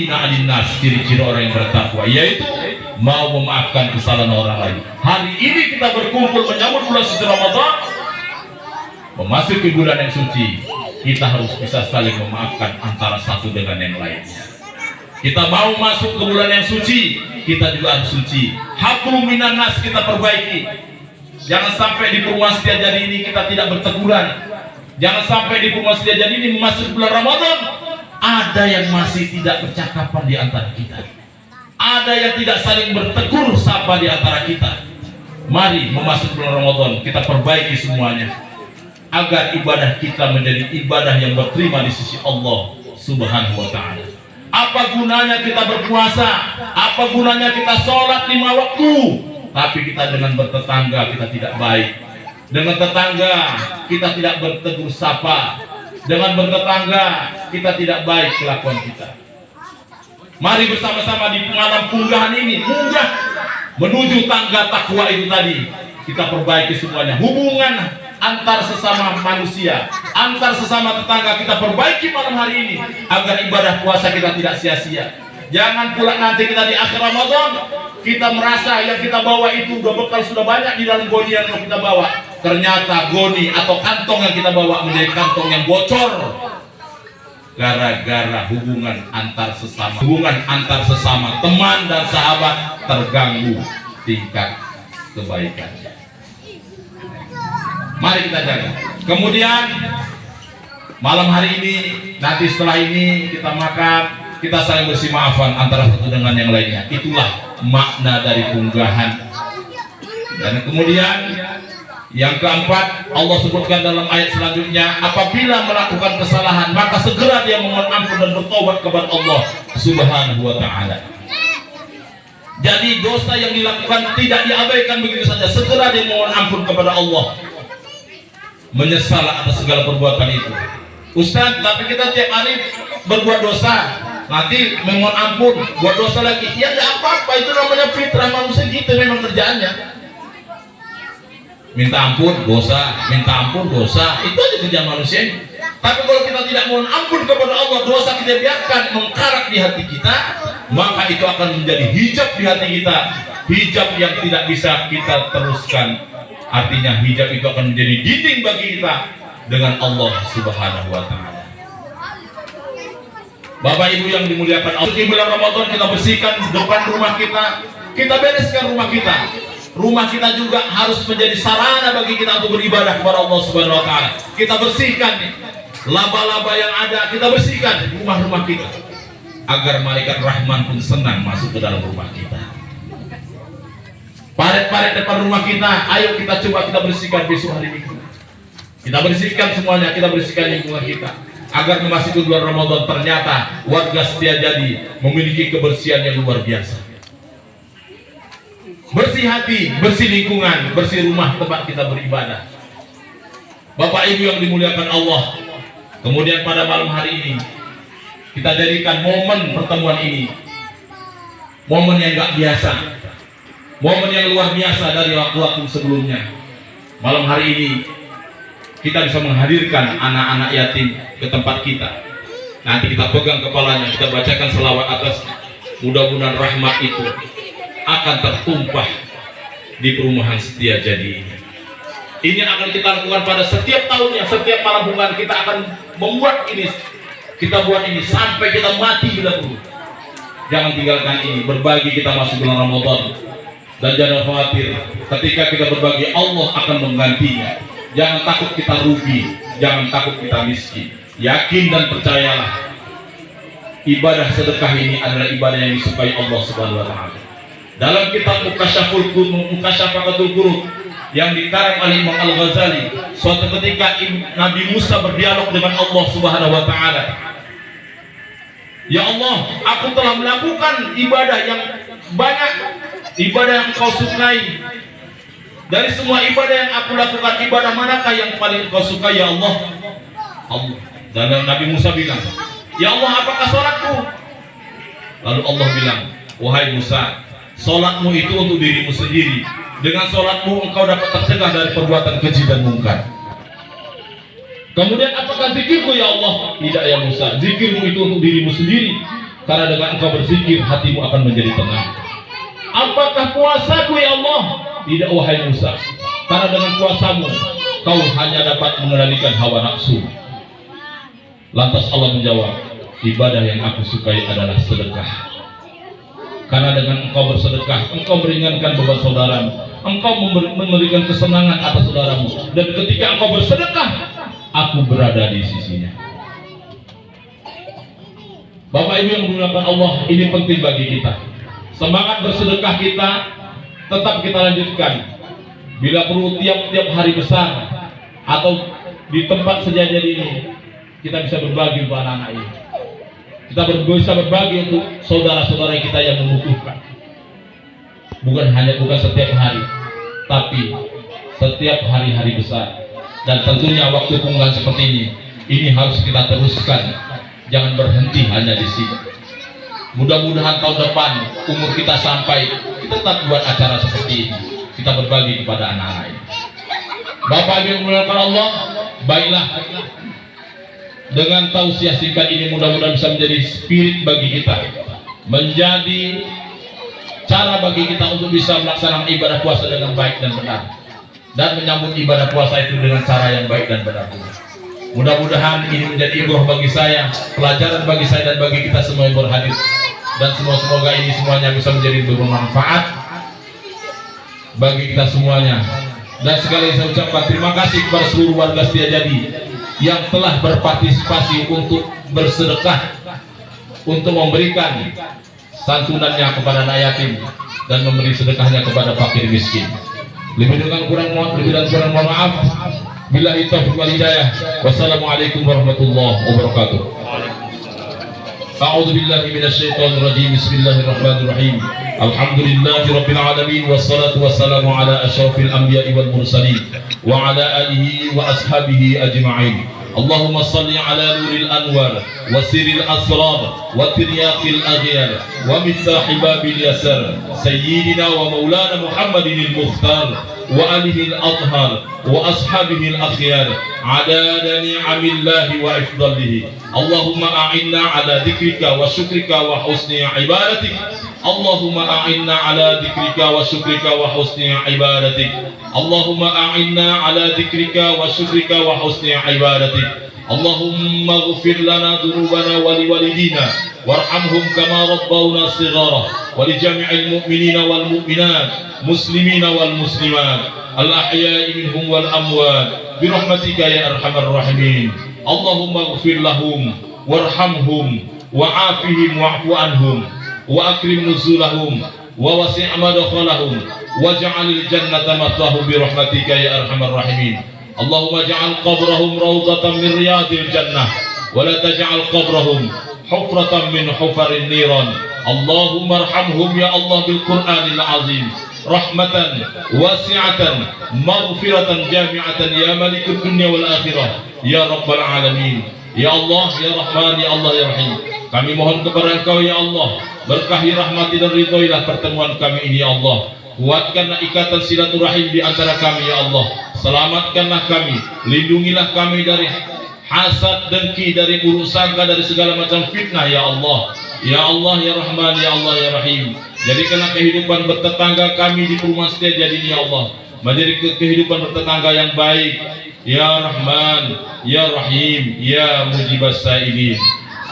Nas, ciri-ciri orang yang bertakwa yaitu mau memaafkan kesalahan orang lain. Hari ini kita berkumpul menyambut bulan suci Ramadan, memasuki bulan yang suci, kita harus bisa saling memaafkan antara satu dengan yang lainnya. Kita mau masuk ke bulan yang suci, kita juga harus suci. Hablum minan nas kita perbaiki. Jangan sampai di perumahan Setiajadi ini kita tidak berteguran. Jangan sampai di perumahan Setiajadi ini memasuki bulan Ramadan ada yang masih tidak bercakapan di antara kita, ada yang tidak saling bertegur sapa di antara kita. Mari memasuki bulan Ramadan kita perbaiki semuanya agar ibadah kita menjadi ibadah yang berterima di sisi Allah Subhanahu wa ta'ala. Apa gunanya kita berpuasa, apa gunanya kita sholat 5 waktu, tapi kita dengan bertetangga kita tidak baik, dengan tetangga kita tidak bertegur sapa, dengan bertetangga kita tidak baik kelakuan kita. Mari bersama-sama di malam punggahan ini, munggah menuju tangga takwa itu tadi, kita perbaiki semuanya. Hubungan antar sesama manusia, antar sesama tetangga kita perbaiki malam hari ini agar ibadah puasa kita tidak sia-sia. Jangan pula nanti kita di akhir Ramadan kita merasa yang kita bawa itu udah bekal sudah banyak di dalam goni yang kita bawa. Ternyata goni atau kantong yang kita bawa menjadi kantong yang bocor gara-gara hubungan antar sesama teman dan sahabat terganggu tingkat kebaikannya. Mari kita jaga. Kemudian malam hari ini, nanti setelah ini kita makan, kita saling bersih maafan antara satu dengan yang lainnya. Itulah makna dari punggahan. Dan kemudian yang keempat, Allah sebutkan dalam ayat selanjutnya, apabila melakukan kesalahan maka segera dia memohon ampun dan bertobat kepada Allah Subhanahu wa ta'ala. Jadi dosa yang dilakukan tidak diabaikan begitu saja, segera dia mohon ampun kepada Allah, menyesal atas segala perbuatan itu. Ustaz, tapi kita tiap hari berbuat dosa, nanti memohon ampun, buat dosa lagi. Ya nggak apa-apa, itu namanya fitrah manusia gitu, memang kerjaannya. Minta ampun dosa, minta ampun dosa, itu aja kerjaan manusia. Tapi kalau kita tidak mohon ampun kepada Allah, dosa kita biarkan mengkarak di hati kita, maka itu akan menjadi hijab di hati kita, hijab yang tidak bisa kita teruskan. Artinya hijab itu akan menjadi dinding bagi kita dengan Allah Subhanahu wa ta'ala. Bapak Ibu yang dimuliakan Allah, di bulan Ramadan kita bersihkan depan rumah kita, kita bereskan rumah kita. Rumah kita juga harus menjadi sarana bagi kita untuk beribadah kepada Allah Subhanahu wa ta'ala. Kita bersihkan laba-laba yang ada, kita bersihkan rumah-rumah kita agar malaikat Rahman pun senang masuk ke dalam rumah kita. Paret-paret depan rumah kita, ayo kita coba kita bersihkan besok hari ini. Kita bersihkan semuanya, kita bersihkan lingkungan kita agar memasuki bulan Ramadan ternyata warga Setiajadi memiliki kebersihan yang luar biasa. Bersih hati, bersih lingkungan, bersih rumah tempat kita beribadah. Bapak Ibu yang dimuliakan Allah, kemudian pada malam hari ini kita jadikan momen pertemuan ini momen yang gak biasa, momen yang luar biasa dari waktu-waktu sebelumnya. Malam hari ini kita bisa menghadirkan anak-anak yatim ke tempat kita. Nanti kita pegang kepalanya, kita bacakan selawat atas, mudah-mudahan rahmat itu akan tertumpah di perumahan Setiajadi ini. Ini akan kita lakukan pada setiap tahunnya, setiap malam punggahan kita akan membuat ini, kita buat ini sampai kita mati bila perlu. Jangan tinggalkan ini, berbagi kita masuk bulan Ramadan. Dan jangan khawatir, ketika kita berbagi Allah akan menggantinya. Jangan takut kita rugi, jangan takut kita miskin. Yakin dan percayalah, ibadah sedekah ini adalah ibadah yang disukai Allah Subhanahu wa ta'ala. Dalam kitab Mukasyafatul Qulub yang dikarang oleh Imam Al-Ghazali, suatu ketika Nabi Musa berdialog dengan Allah Subhanahu wa ta'ala. Ya Allah, aku telah melakukan ibadah yang banyak, ibadah yang kau sukai. Dari semua ibadah yang aku lakukan, ibadah manakah yang paling kau suka ya Allah? Allah. Dan Nabi Musa bilang, ya Allah, apakah sholatku? Lalu Allah bilang, wahai Musa, sholatmu itu untuk dirimu sendiri. Dengan sholatmu engkau dapat tercegah dari perbuatan keji dan mungkar. Kemudian apakah zikirku ya Allah? Tidak ya Musa, zikirmu itu untuk dirimu sendiri. karena dengan engkau berzikir hatimu akan menjadi tenang. Apakah puasaku ya Allah? Tidak wahai Musa, karena dengan puasamu kau hanya dapat mengendalikan hawa nafsu. Lantas Allah menjawab, ibadah yang aku sukai adalah sedekah. Karena dengan engkau bersedekah, engkau meringankan beban saudaramu, engkau memberikan kesenangan atas saudaramu, dan ketika engkau bersedekah, aku berada di sisinya. Bapak Ibu yang dimuliakan Allah, ini penting bagi kita. Semangat bersedekah kita tetap kita lanjutkan. Bila perlu tiap-tiap hari besar atau di tempat sejajar ini, kita bisa berbagi untuk anak-anak ini. Kita bisa berbagi untuk saudara-saudara kita yang membutuhkan. Bukan setiap hari, tapi setiap hari-hari besar. Dan tentunya waktu pengumuman seperti ini harus kita teruskan. Jangan berhenti hanya di sini. Mudah-mudahan tahun depan umur kita sampai, kita tetap buat acara seperti ini. Kita berbagi kepada anak-anak ini. Bapak yang dimuliakan Allah, baiklah. Dengan tausiah singkat ini mudah-mudahan bisa menjadi spirit bagi kita, menjadi cara bagi kita untuk bisa melaksanakan ibadah puasa dengan baik dan benar, dan menyambut ibadah puasa itu dengan cara yang baik dan benar. Mudah-mudahan ini menjadi ibrah bagi saya, pelajaran bagi saya dan bagi kita semua yang berhadir, dan semoga ini semuanya bisa menjadi bermanfaat bagi kita semuanya. Dan sekali saya ucapkan terima kasih kepada seluruh warga Setiajadi yang telah berpartisipasi untuk bersedekah, untuk memberikan santunannya kepada anak yatim dan memberi sedekahnya kepada fakir miskin. Lebih dan kurang mohon maaf. Billahi taufiq wal hidayah. Wassalamualaikum warahmatullahi wabarakatuh. A'udzu billahi minasyaitonir rajim. Bismillahirrahmanirrahim. Alhamdulillahi rabbil alamin wassalatu wassalamu ala asyrafil anbiya'i wal mursalin wa ala alihi wa ashabihi ajma'in. Allahumma salli ala nuril anwar wa siril asrar wa tiryaqil aghyar wa miftahi babil yasar sayyidina wa maulana Muhammadin al-Mukhtar wa alihi al-athhar wa ashabihi al-akhyar adada ni'amillahi wa ifdalihi. Allahumma a'inna ala dhikrika wa syukrika wa husni ibadatik. Allahumma a'inna ala dhikrika wa syukrika wa husni ibadatik. Allahumma a'inna ala dhikrika wa syukrika wa husni ibadatik. Allahumma ighfir lana dhunubana wa liwalidina warhamhum kama rabbawna shighara wa li jami'il mu'minina wal mu'minat muslimina wal muslimat al ahya'i minhum wal amwat bi rahmatika ya arhamar rahimin. Allahumma ighfir lahum warhamhum wa'afihim wa'fu anhum wa akrim nuzulahum wa wasi' madkhalahum waj'alil jannata mathwahum bi rahmatika ya arhamar rahimin. Allahumma ja'al qabrahum rawdatan min riyadil jannah wa la taj'al qabrahum hufratan min hufarin niran. Allahumma arhamhum ya Allah bil Qur'anil azim rahmatan wasi'atan maghfiratan jami'atan ya malikud dunya wal akhirah ya rabbal alamin. Ya Allah ya Rahman ya Allah ya Rahim, kami mohon kepada Engkau ya Allah, berkahi rahmati dan ridhoilah pertemuan kami ini ya Allah. Kuatkanlah ikatan silaturahim di antara kami ya Allah. Selamatkanlah kami, lindungilah kami dari hasad, dengki, dari buruk sangka, dari segala macam fitnah ya Allah. Ya Allah ya Rahman ya Allah ya Rahim, jadikanlah kehidupan bertetangga kami di perumahan Setiajadi ini ya Allah menjadi kehidupan bertetangga yang baik ya Rahman ya Rahim ya mujibas sa'ilin.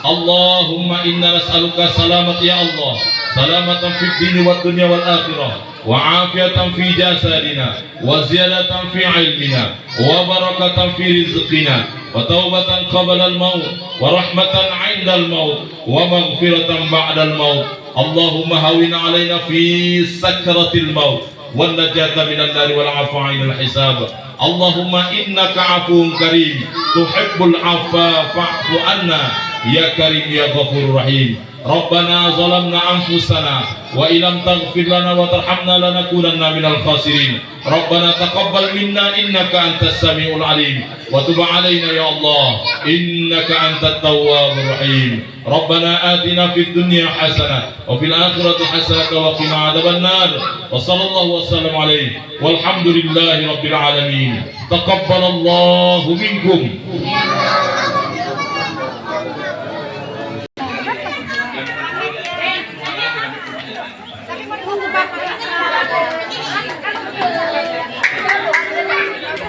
Allahumma inna nas'aluka salamat ya Allah, salamatan fid dini wad dunya wal akhirah wa afiatan fi jasadina wa ziyadatan fi ilmina wa barakatan fi rizqina wa taubatan qabla al-maut wa rahmatan 'inda al-maut wa maghfiratan ba'da al-maut. Allahumma hawwin 'alaina fi sakratil maut wan najata minan nar wal 'afwa 'inal hisab. Allahumma innaka 'afuwun karim tuhibbul 'afwa fa'fu anna ya karim ya ghafurur rahim. Rabbana zalamna anfusana wa illam taghfir lana wa tarhamna lanakunanna minal khasirin. Rabbana taqabbal minna innaka antas samiul alim wa tub alaina ya Allah innaka antat tawwabur rahim. Rabbana atina fid dunya hasanah wa fil akhirati hasanah wa qina adzaban nar. Wa sallallahu wasallam alaihi walhamdulillahi rabbil alamin. Taqabbalallahu minkum.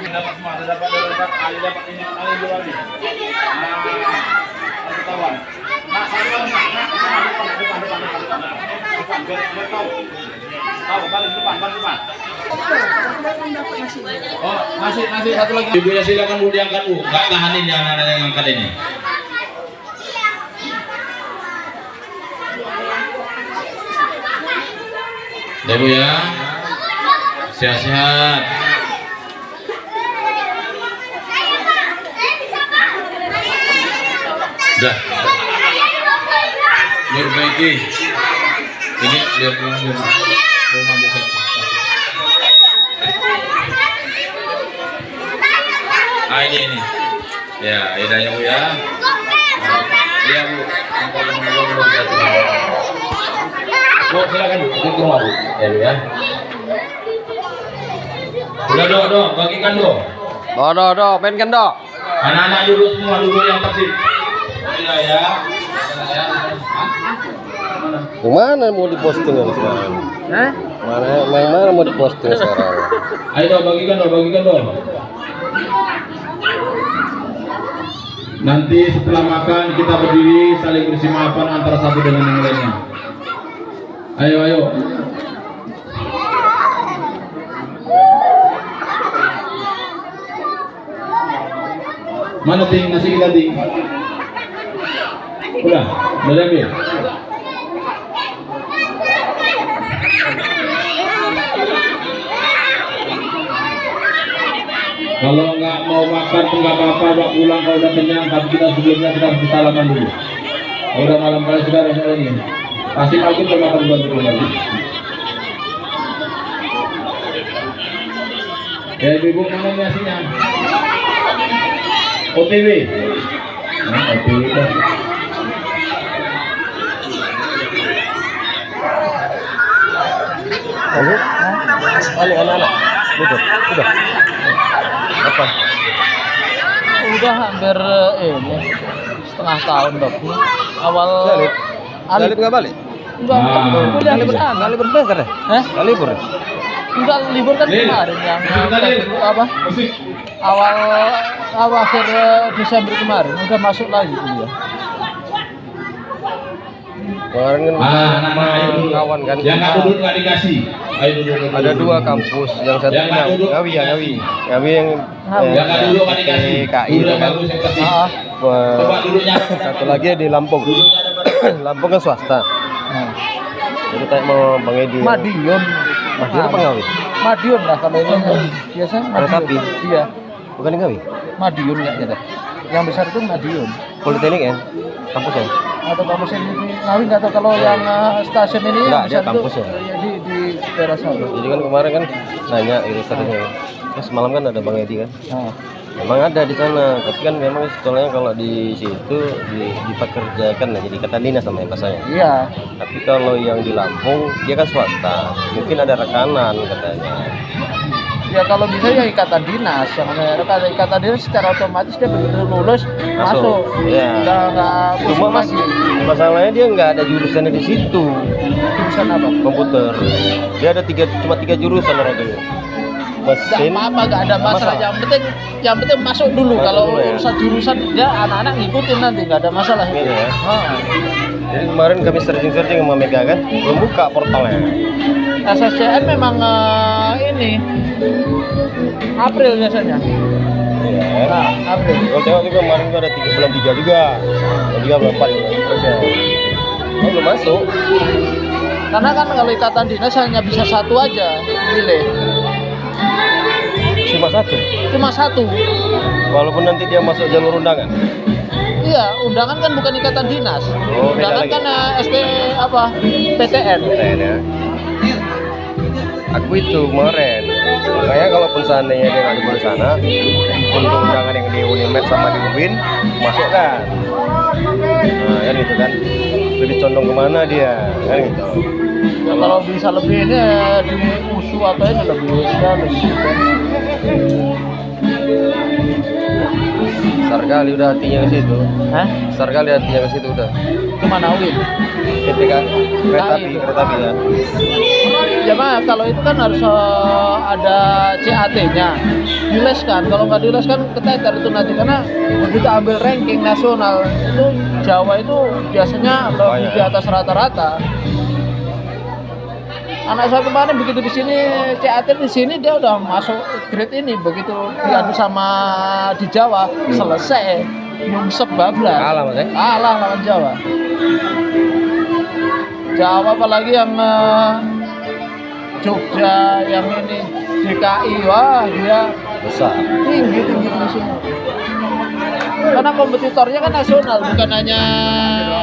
Dapat semua, dapat ini, jual nih. Ketahuan. Nah, tahu, balik depan. Oh, masih satu lagi. Ibunya silakan Bu diangkat Bu. Enggak tahanin yang angkat ini. Ya Bu ya. Sehat-sehat. Udah. Perbaiki. Ini biar pulang dulu. Rumah bisa. Ah ini. Ya, ya Bu ya. Iya Bu. Bu silakan Bu keluar Bu. Ya Bu ya. Udah do, bagikan do. Do, pengen do. Anak-anak duduk semua, duduk yang tertib. Ya. Gimana mau diposting sekarang? Mana mau diposting sekarang? Ayo do, bagikan do. Nanti setelah makan kita berdiri saling bersih maafan antara satu dengan yang lainnya. Ayo. Mana ting nasi kita ting? Udah ambil. Kalau nggak mau makan pun nggak apa-apa, bawa pulang kalau udah kenyang. Tapi kita sebelumnya kita harus salaman dulu. Kalau udah malam kali sudah ada ini. Pasti pagi kita makan buat dulu lagi. Ya ibu mana nasinya? OTW. Nah, OTW dah. Balik anak-anak. Udah. Apa? Udah hampir ini setengah tahun lebih. Awal Salib nggak balik? enggak kuliah di sana. Nggak libur besar ya? Nggak libur. Enggak libur kan kemarin yang apa? Awal akhir Desember kemarin udah masuk lagi kuliah. Kemarin kan anak-anak kawan kan. Yang nggak duduk nggak dikasih. Ayo duduk. Ada dua kampus, yang satu Ngawi yang nggak duduk nggak dikasih. KI kan. Satu lagi di Lampung. Lampung kan swasta. Jadi kayak mau Bang Edi. Madiun apa Ngawi? Madiun lah kalau ini biasa. Ada tapi. Iya. Bukan di Ngawi. Madiun kayaknya deh. Yang besar itu Madiun. Politeknik ya? Kampusnya? Atau kampus ini Ngawi nggak tahu kalau yang stasiun ini enggak, yang besar dia kampus itu ya? di daerah sana. Jadi kan kemarin kan nanya irisannya. Terus malam kan ada Bang Edi kan? Nah. Memang ada di sana, tapi kan memang sekolahnya kalau di situ dipekerjakan ya, jadi ikatan dinas sama bahasanya. Iya. Tapi kalau yang di Lampung dia kan swasta, mungkin ada rekanan katanya. Ya kalau bisa ya ikatan dinas, yang namanya ikatan dinas secara otomatis dia begitu lulus masuk. Iya. Nggak Cuma mas, masalahnya dia nggak ada jurusannya di situ. Jurusan apa? Komputer. Dia ada cuma tiga jurusan orang itu. Mesin. Apa nggak ada masalah. Yang penting masuk dulu. Kalau dulu ya. urusan jurusan dia anak-anak ngikutin nanti nggak ada masalah. Gitu ya. Jadi kemarin kami searching sama Mega kan, belum buka portalnya. SSCN memang ini April biasanya. Iya. Nah, April. Kalau tengok juga kemarin tuh ada bulan 3 juga, bulan 4 juga. Oh, belum masuk. Karena kan kalau ikatan dinas hanya bisa satu aja pilih. Cuma satu. Walaupun nanti dia masuk jalur undangan. Iya, undangan kan bukan ikatan dinas. Oh, undangan kan ST apa? PTN. PTN ya. Aku itu kemarin. Makanya kalaupun seandainya dia nggak libur di sana, untuk undangan yang di Unimed sama di UIN masukkan. Nah, kan gitu kan. Lebih condong kemana dia, kan gitu. Ya, kalau bisa lebih ini di USU atau ini lebih Besar kali udah hatinya ke situ. Hah? Besar kali hatinya ke situ udah. Kemana Win? Ketika kereta api ya. Ya mah kalau itu kan harus ada CAT-nya. Dileskan, kalau nggak dileskan keteter itu nanti karena begitu ambil ranking nasional itu Jawa itu biasanya lebih di atas rata-rata. Anak saya kemarin begitu di sini CAT di sini dia udah masuk grade ini, begitu diadu sama di Jawa selesai nyungsep bablas. Kalah Mas ya? Kalah lawan Jawa. Jawa apalagi yang Jogja yang ini DKI, wah dia Besar. tinggi semua. Karena kompetitornya kan nasional bukan hanya